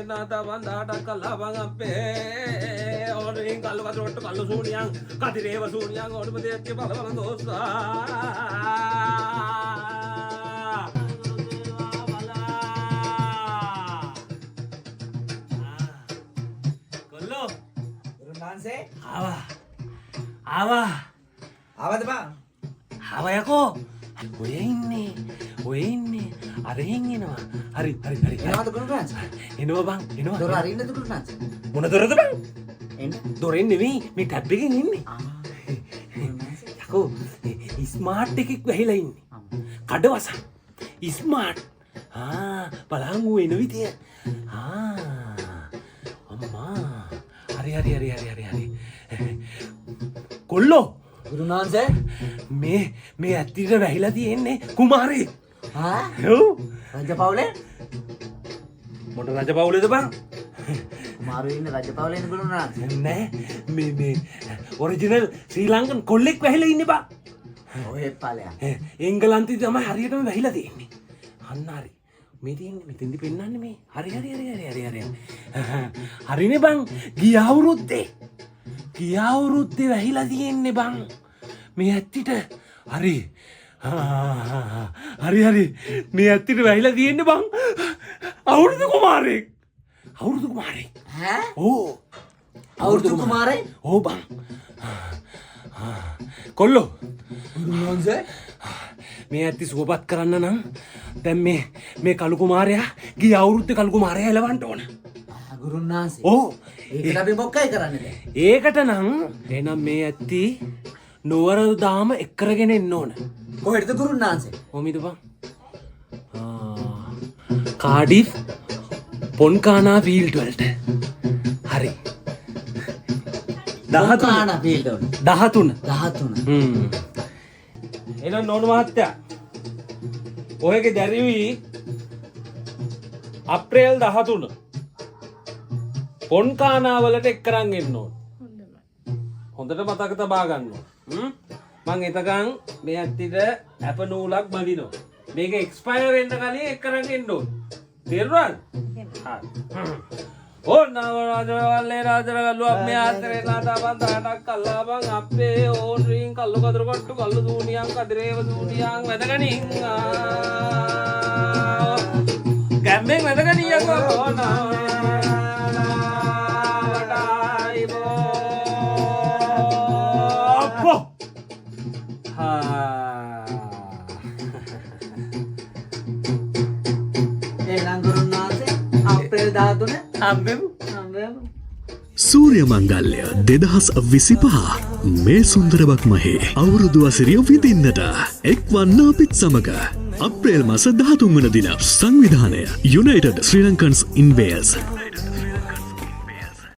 නාත වන්දාට කල්ලාබන් අපේ ඕරින් කල්ලු කතරොට්ට කල්ලු සූනියන් කතිරේව සූනියන් ඕනම දෙයක් බලවන දෝස්සා කොල්ලෝ ගුරුනාන්සේ ආවා ආවද බං? ආවා යකෝ ඔය ඉන්නේ අරහෙන් එනවා හරි එනවද ගුරුනාන්සේ? එනවා බං එනවා දොර අරින්නද ගුරුනාන්සේ? මොන දොරද බං එන්න. දොරෙන් නෙවෙයි මේ ටැබ් එකෙන් ඉන්නේ ගුරුනාන්සේ. යකෝ ස්මාර්ට් එකෙක් වැහිලා ඉන්නේ කඩවසන් ස්මාර්ට් බලන් ඌ එන විදිය අම්මා හරි කොල්ලෝ ගුරුනාන්සේ මේ ඇත්තිට වැහිලා තියෙන්නේ කුමාරේ රජපවුලේ මොට රජ පවුලද බං කුමාරු ඉන්න රජපවුලේ ඉන්න ගුරුනාන්සේ. නෑ මේ ඔරිජිනල් ශ්‍රී ලංකන් කොල්ලෙක් වැහිලා ඉන්නේ බං ඔය ඵලයක්. එංගලන්තේ තමයි හරියටම වැහිලා තියෙන්නේ අන්න හරි මේ තියෙන්නේ මෙතෙන්දි පෙන්නන්නේ මේ හරි හරිනේ බං ගිය අවුරුද්දේ වැහිලා තියෙන්නේ බං මේ ඇත්තිට හරි මේ ඇත්තිට වැහිලා තියෙන්නේ බං අවුරුදු කුමාරයෙක් ඈ? ඕ අවුරුදු කුමාරේ? ඕ බං කොල්ලෝ ගුරුනාන්සේ මේ ඇත්ති සුවපත් කරන්න නම් දැන් මේ කළු කුමාරයා ගිය අවුරුද්දේ කළු කුමාරයා එලවන්න ඕන ගුරුනාන්සේ. ඕ ඒකට අපි මොකයි කරන්නේ දැන්? ඒකට නම් එහෙනම් මේ ඇත්ති නුවරදාම එක්කරගෙන එන්න ඕන කොහෙටද ගුරුනාන්සේ? කොහොමද බං කාඩිෆ් පොන්කානා ෆීල්ඩ් වලට හරි 13 ෆීල්ඩ් වල. 13. එහෙනම් නෝන මහත්තයා ඔයගේ දැරිවි අප්‍රේල් 13 පොන්කානා වලට එක්කරන් එන්න ඕන හොඳට මතක තබා ගන්න ඕන මං එතකන් මේ ඇත්තිට ඇප නූලක් බඳිනවා මේක එක්ස්පයර් වෙන්න කලින් එක්කරන් එන්න ඕන තේරුණාද ඕන නවරාජවල්ලේ රාජරගල්ලුවක් මේ ආතරේ නාදාපන් 18ක් කල්ලාපන් අපේ ඕන් රින් කල්ලු කතර කොට්ටු කල්ලු දූනියන් කදිරේව දූනියන් වැදගනින් ගැම්බෙන් වැදගනින් යකෝ ඕන අප්පෝ එහෙනම් ගුරුනාන්සේ අප්‍රේල් 13 හම්බෙමු සූර්ය මංගල්‍ය 2025 මේ සුන්දරවක් මහේ අවුරුදු වසරිය විඳින්නට එක්වන්න අපිත් සමග අප්‍රේල් මාස 13 වන දින සංවිධානය United Sri Lankans in Wales